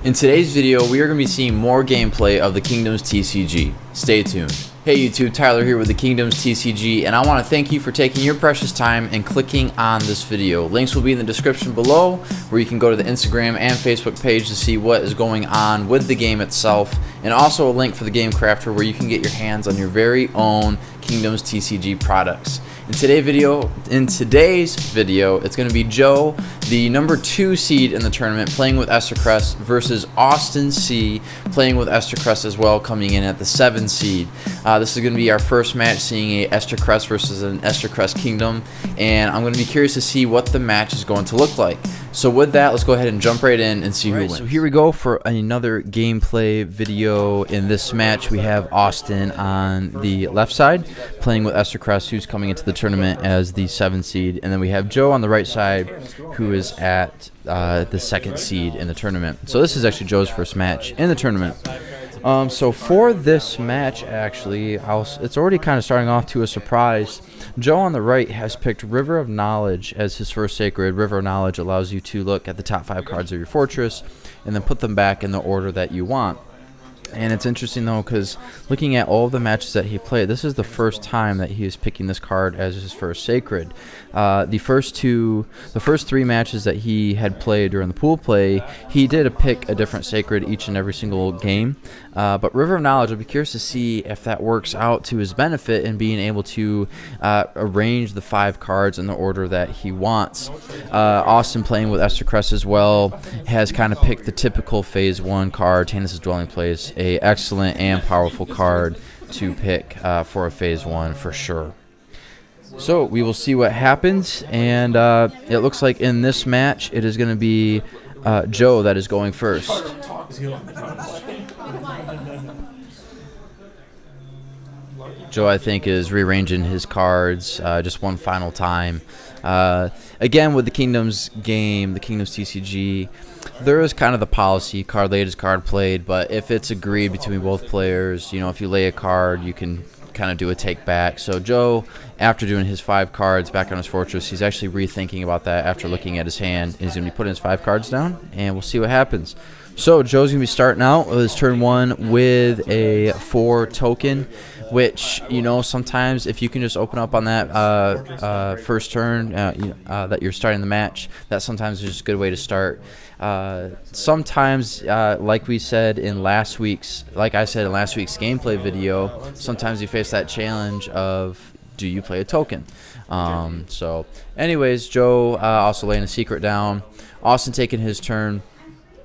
In today's video, we are going to be seeing more gameplay of the Kingdoms TCG. Stay tuned. Hey YouTube, Tyler here with the Kingdoms TCG, and I want to thank you for taking your precious time and clicking on this video. Links will be in the description below, where you can go to the Instagram and Facebook page to see what is going on with the game itself, and also a link for the Game Crafter where you can get your hands on your very own Kingdoms TCG products. In today's video, it's going to be Joe, the number 2 seed in the tournament, playing with Estercrest, versus Austin C, playing with Estercrest as well, coming in at the 7 seed. This is going to be our first match, seeing a Estercrest versus an Estercrest Kingdom, and I'm going to be curious to see what the match is going to look like. So with that, let's go ahead and jump right in and see who wins. So here we go for another gameplay video. In this match, we have Austin on the left side, playing with Estercrest, who's coming into the tournament as the 7 seed, and then we have Joe on the right side, who is at the 2nd seed in the tournament. So this is actually Joe's first match in the tournament. So for this match, actually, it's already kind of starting off to a surprise. Joe on the right has picked River of Knowledge as his first sacred. River of Knowledge allows you to look at the top 5 cards of your fortress and then put them back in the order that you want. And it's interesting though, because looking at all the matches that he played, this is the first time that he is picking this card as his first sacred. The first 3 matches that he had played during the pool play, he did pick a different sacred each and every single game. But River of Knowledge, I'll be curious to see if that works out to his benefit in being able to arrange the 5 cards in the order that he wants. Austin, playing with Estercrest as well, has kind of picked the typical Phase 1 card, Tanis' Dwelling Place, a excellent and powerful card to pick for a Phase 1 for sure. So we will see what happens, and it looks like in this match it is going to be Joe that is going first. Joe, I think, is rearranging his cards just one final time. Again, with the Kingdoms game, the Kingdoms TCG, there is kind of the policy, card laid is card played, but if it's agreed between both players, you know, if you lay a card, you can kind of do a take back. So Joe, after doing his 5 cards back on his fortress, he's actually rethinking about that after looking at his hand. He's going to be putting his 5 cards down, and we'll see what happens. So Joe's going to be starting out with his turn 1 with a 4 token, which, you know, sometimes if you can just open up on that first turn that you're starting the match, that sometimes is just a good way to start. Sometimes, like I said in last week's gameplay video, sometimes you face that challenge of, do you play a token? So anyways, Joe also laying a secret down. Austin taking his turn,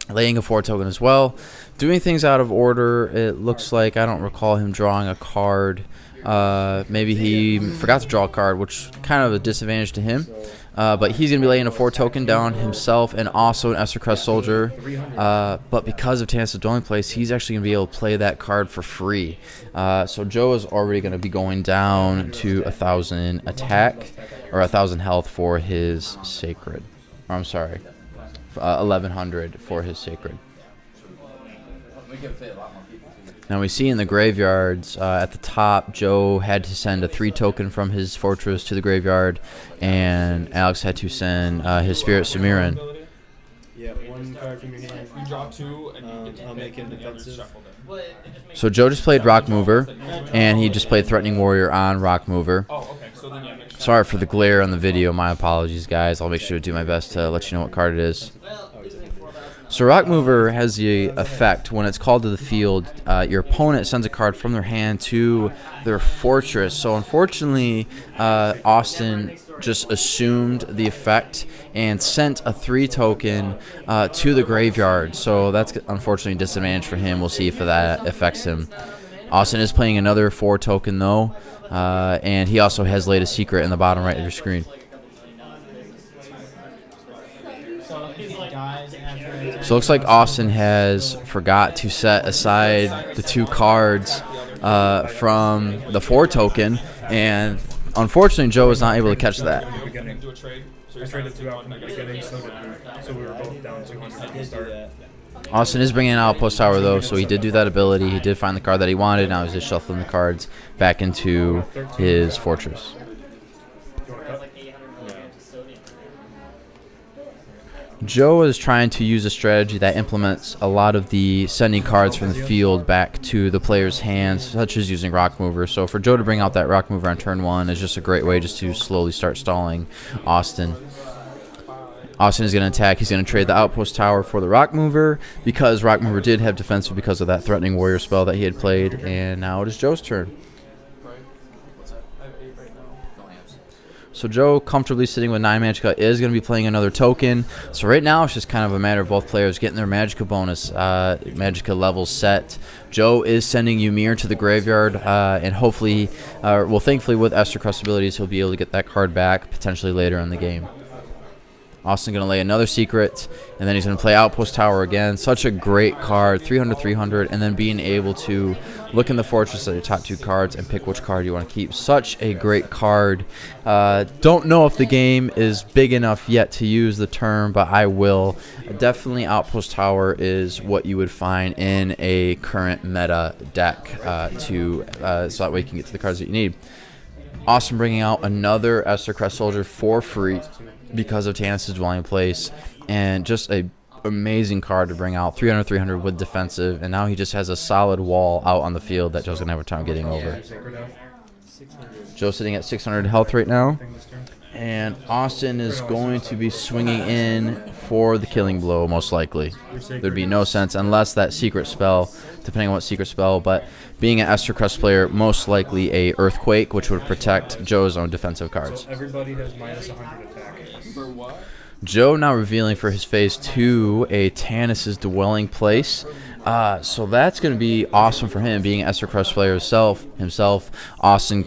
laying a 4 token as well. Doing things out of order, it looks like. I don't recall him drawing a card. Maybe he forgot to draw a card, which kind of a disadvantage to him. But he's going to be laying a 4 token down himself, and also an Estercrest soldier. But because of Tanis' Dwelling Place, he's actually going to be able to play that card for free. So Joe is already going to be going down to 1,000 attack, or 1,000 health for his sacred. Or, I'm sorry, 1,100 for his sacred. Now we see in the graveyards at the top, Joe had to send a 3 token from his fortress to the graveyard, and Alex had to send his Spirit Sumerian. Yeah, 1 card from your hand. You draw 2, and I'll make him defensive. So Joe just played Rock Mover, and he just played Threatening Warrior on Rock Mover. Sorry for the glare on the video. My apologies, guys. I'll make sure to do my best to let you know what card it is. So Rock Mover has the effect, when it's called to the field, your opponent sends a card from their hand to their fortress. So unfortunately, Austin just assumed the effect and sent a 3 token to the graveyard. So that's unfortunately a disadvantage for him. We'll see if that affects him. Austin is playing another 4 token though, and he also has laid a secret in the bottom right of your screen. So it looks like Austin has forgot to set aside the 2 cards from the 4 token, and unfortunately Joe was not able to catch that. Austin is bringing an Outpost Tower though, so he did do that ability. He did find the card that he wanted. Now he's just shuffling the cards back into his fortress. Joe is trying to use a strategy that implements a lot of the sending cards from the field back to the player's hands, such as using Rock Mover. So for Joe to bring out that Rock Mover on turn 1 is just a great way just to slowly start stalling Austin. Austin is going to attack. He's going to trade the Outpost Tower for the Rock Mover because Rock Mover did have defensive because of that Threatening Warrior spell that he had played. And now it is Joe's turn. So Joe, comfortably sitting with 9 Magicka, is going to be playing another token. So right now, it's just kind of a matter of both players getting their Magicka bonus, Magicka levels set. Joe is sending Ymir to the graveyard, and hopefully, well, thankfully, with Estercrest abilities, he'll be able to get that card back potentially later in the game. Austin going to lay another secret, and then he's going to play Outpost Tower again. Such a great card, 300, 300, and then being able to look in the fortress at your top 2 cards and pick which card you want to keep. Such a great card. Don't know if the game is big enough yet to use the term, but I will. Definitely Outpost Tower is what you would find in a current meta deck so that way you can get to the cards that you need. Austin bringing out another Estercrest Soldier for free because of Tannis' Dwelling Place, and just a amazing card to bring out. 300, 300 with defensive, and now he just has a solid wall out on the field that Joe's going to have a time getting over. Joe's sitting at 600 health right now, and Austin is going to be swinging in for the Killing Blow, most likely. There'd be no sense unless that secret spell, depending on what secret spell, but being an Estercrest player, most likely a Earthquake, which would protect Joe's own defensive cards. Everybody has minus 100 attack. For what? Joe now revealing for his phase 2 a Tannis' Dwelling Place. So that's going to be awesome for him, being an Estercrest player himself. Austin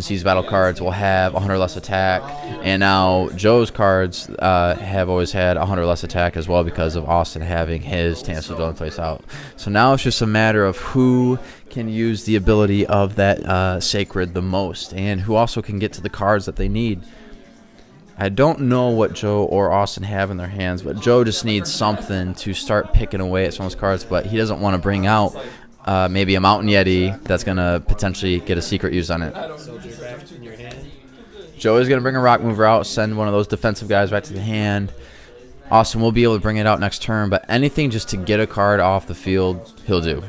C's battle cards will have 100 less attack, and now Joe's cards have always had 100 less attack as well because of Austin having his Tannis' Dwelling Place out. So now it's just a matter of who can use the ability of that Sacred the most, and who also can get to the cards that they need. I don't know what Joe or Austin have in their hands, but Joe just needs something to start picking away at some of his cards, but he doesn't want to bring out maybe a Mountain Yeti that's going to potentially get a secret used on it. Joe is going to bring a Rock Mover out, send one of those defensive guys back to the hand. Austin will be able to bring it out next turn, but anything just to get a card off the field, he'll do.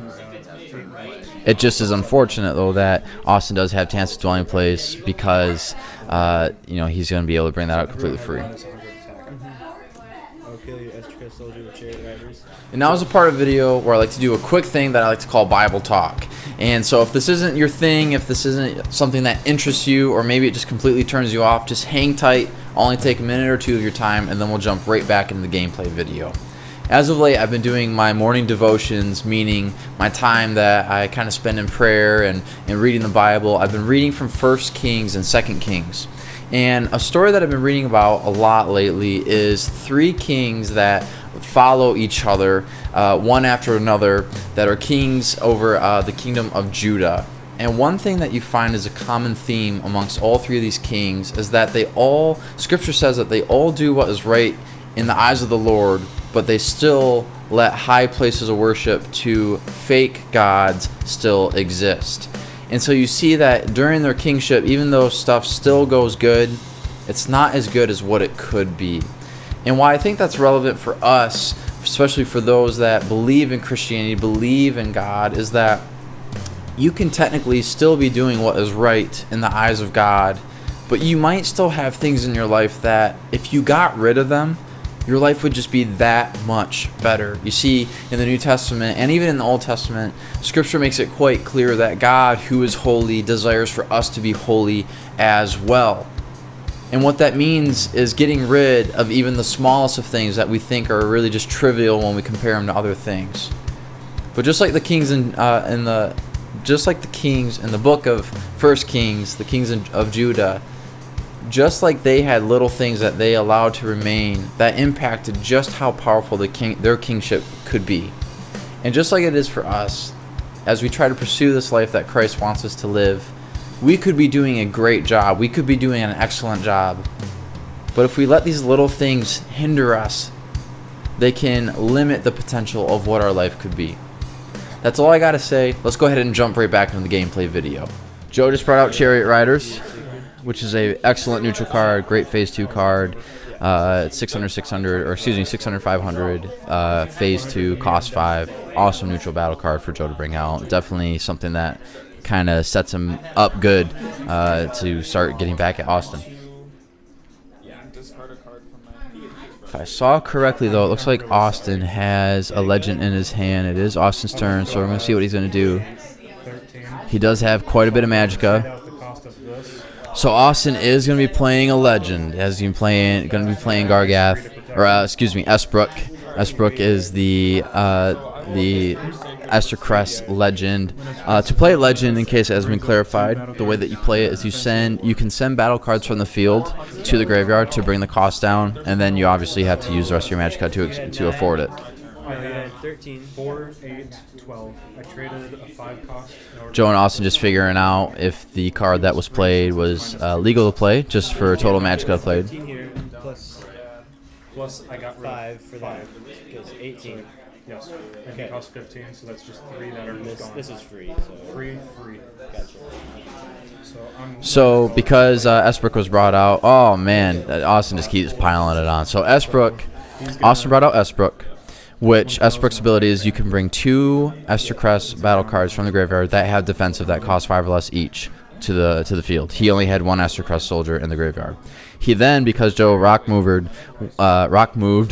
It just is unfortunate, though, that Austin does have Tannis' Dwelling Place because, you know, he's going to be able to bring that out completely free. And now is a part of the video where I like to do a quick thing that I like to call Bible talk. And so if this isn't your thing, if this isn't something that interests you, or maybe it just completely turns you off, just hang tight. I'll only take a minute or 2 of your time, and then we'll jump right back into the gameplay video. As of late, I've been doing my morning devotions, meaning my time that I kind of spend in prayer and reading the Bible. I've been reading from 1 Kings and 2 Kings. And a story that I've been reading about a lot lately is 3 kings that follow each other, one after another, that are kings over the kingdom of Judah. And one thing that you find is a common theme amongst all 3 of these kings is that Scripture says that they all do what is right in the eyes of the Lord, but they still let high places of worship to fake gods still exist. And so you see that during their kingship, even though stuff still goes good, it's not as good as what it could be. And why I think that's relevant for us, especially for those that believe in Christianity, believe in God, is that you can technically still be doing what is right in the eyes of God, but you might still have things in your life that if you got rid of them, your life would just be that much better. You see, in the New Testament and even in the Old Testament, Scripture makes it quite clear that God, who is holy, desires for us to be holy as well. And what that means is getting rid of even the smallest of things that we think are really just trivial when we compare them to other things. But just like the kings in the book of 1 Kings, the kings of Judah, just like they had little things that they allowed to remain that impacted just how powerful their kingship could be. And just like it is for us, as we try to pursue this life that Christ wants us to live, we could be doing a great job. We could be doing an excellent job. But if we let these little things hinder us, they can limit the potential of what our life could be. That's all I got to say. Let's go ahead and jump right back into the gameplay video. Joe just brought out Chariot Riders, which is an excellent neutral card, great phase 2 card. 600, 600, or excuse me, 600, 500, phase 2, cost 5. Awesome neutral battle card for Joe to bring out. Definitely something that kind of sets him up good to start getting back at Austin. If I saw correctly, though, it looks like Austin has a legend in his hand. It is Austin's turn, so we're going to see what he's going to do. He does have quite a bit of Magicka. So Austin is going to be playing a legend, as he's going to be playing Gargath, or excuse me, Esbrook. Esbrook is the Estercrest legend. To play a legend, in case it hasn't been clarified, the way that you play it is you can send battle cards from the field to the graveyard to bring the cost down, and then you obviously have to use the rest of your Magicka to afford it. 13, 4, 8, 12. I traded a 5 cost. Joe and Austin just figuring out if the card that was played was legal to play, just for total Magicka played. Plus I got 5 for that. Because 18. Yes. And it costs 15, so that's just 3 that are just gone. This is free. So. Free. Gotcha. So because Esbrook was brought out, oh man, Austin just keeps piling it on. So Austin brought out Esbrook, which Esbrook's ability is you can bring 2 Estercrest battle cards from the graveyard that have defensive that cost 5 or less each to the field. He only had 1 Estercrest soldier in the graveyard. He then, because Joe rock moved,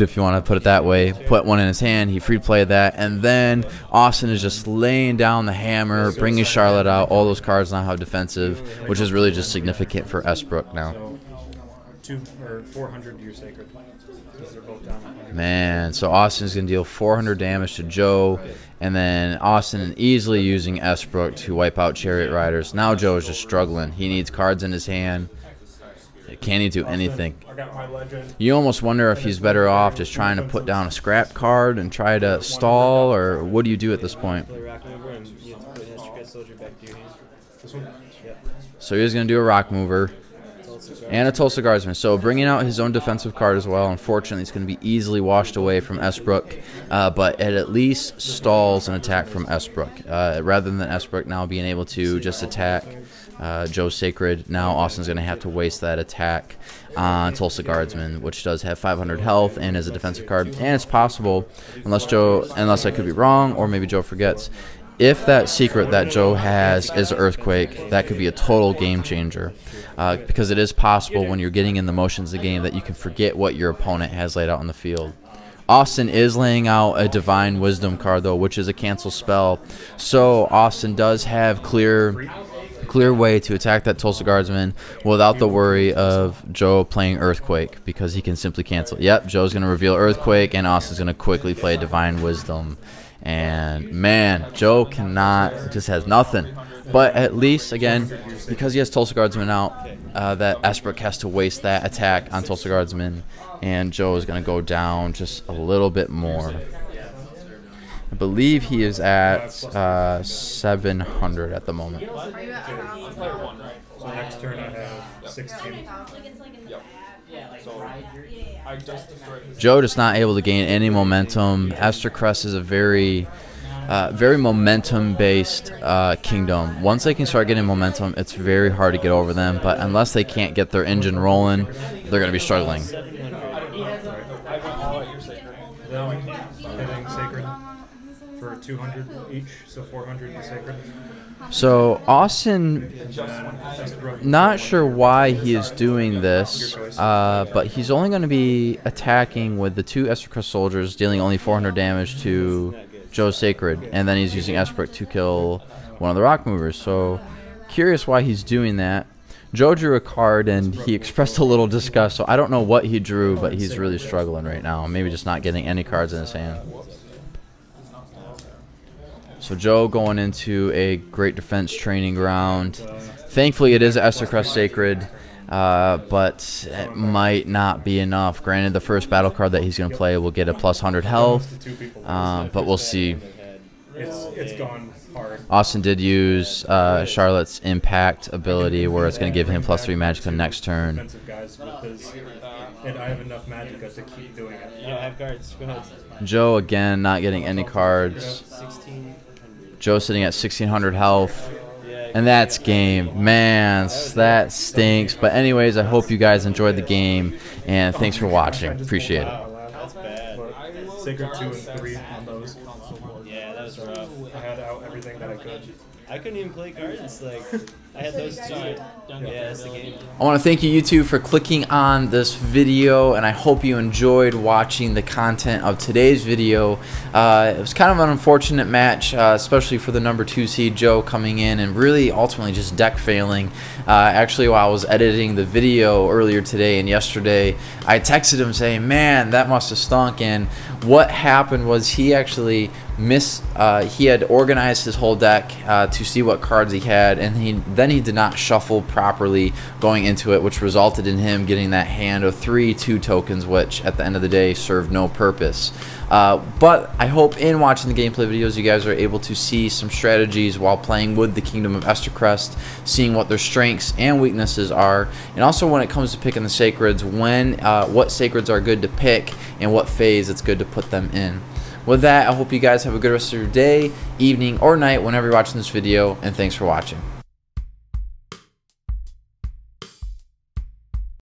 if you want to put it that way, put 1 in his hand. He free played that, and then Austin is just laying down the hammer, bringing Charlotte out. All those cards now have defensive, which is really just significant for Esbrook now. 400 to your sacred. They're both down. Man, so Austin's going to deal 400 damage to Joe, and then Austin easily using Esbrook to wipe out Chariot Riders. Now Joe is just struggling. He needs cards in his hand. Can't he do anything? You almost wonder if he's better off just trying to put down a scrap card and try to stall, or what do you do at this point? So he's going to do a rock mover and a Tulsa Guardsman. So bringing out his own defensive card as well. Unfortunately, it's going to be easily washed away from Esbrook, but it at least stalls an attack from Esbrook. Rather than Esbrook now being able to just attack Joe's Sacred, now Austin's going to have to waste that attack on Tulsa Guardsman, which does have 500 health and is a defensive card. And it's possible, unless I could be wrong, or maybe Joe forgets, if that secret that Joe has is Earthquake, that could be a total game changer. Because it is possible when you're getting in the motions of the game that you can forget what your opponent has laid out on the field. Austin is laying out a Divine Wisdom card, though, which is a cancel spell. So Austin does have clear way to attack that Tulsa Guardsman without the worry of Joe playing Earthquake, because he can simply cancel. Yep, Joe's going to reveal Earthquake, and Austin's going to quickly play Divine Wisdom. And man, Joe just has nothing. But at least, again, because he has Tulsa Guardsman out, that Esbrook has to waste that attack on Tulsa Guardsman, and Joe is going to go down just a little bit more. I believe he is at 700 at the moment. So next turn I have 16. Joe just not able to gain any momentum. Estercrest is a very momentum-based kingdom. Once they can start getting momentum, it's very hard to get over them. But unless they can't get their engine rolling, they're going to be struggling. Hitting Sacred for 200 each, so 400 to Sacred. So Austin, not sure why he is doing this, but he's only going to be attacking with the 2 Estercrest soldiers, dealing only 400 damage to Joe's Sacred, and then he's using Esbrook to kill one of the rock movers. So curious why he's doing that. Joe drew a card and he expressed a little disgust, so I don't know what he drew, but he's really struggling right now. Maybe just not getting any cards in his hand. So Joe going into a great defense training ground. Thankfully, it is Estercrest Sacred, but it might not be enough. Granted, the first battle card that he's going to play will get a plus 100 health, but we'll see. It's gone hard. Austin did use Charlotte's Impact ability, where it's going to give him plus 3 Magicka next turn. And I have enough Magicka to keep doing it. You don't have cards. Go ahead. Joe, again, not getting any cards. Joe sitting at 1,600 health. Yeah, And that's game. Man, that stinks. But anyways, I hope you guys enjoyed the game, and thanks for watching. Appreciate it. Wow, that's bad. Sacred 2 and 3 on those. Yeah, that was rough. I had out everything that I could. I couldn't even play cards. Like, I had those two. Yeah, that's the game. I want to thank you YouTube for clicking on this video, and I hope you enjoyed watching the content of today's video. It was kind of an unfortunate match, especially for the number 2 seed Joe coming in and really ultimately just deck failing. Actually, while I was editing the video earlier today and yesterday, I texted him saying, man, that must have stunk. And what happened was he actually he had organized his whole deck to see what cards he had, and then he did not shuffle properly going into it, which resulted in him getting that hand of 3 2 tokens, which at the end of the day served no purpose. But I hope in watching the gameplay videos you guys are able to see some strategies while playing with the Kingdom of Estercrest, seeing what their strengths and weaknesses are, and also when it comes to picking the sacreds, what sacreds are good to pick and what phase it's good to put them in. With that, I hope you guys have a good rest of your day, evening, or night whenever you're watching this video, and thanks for watching.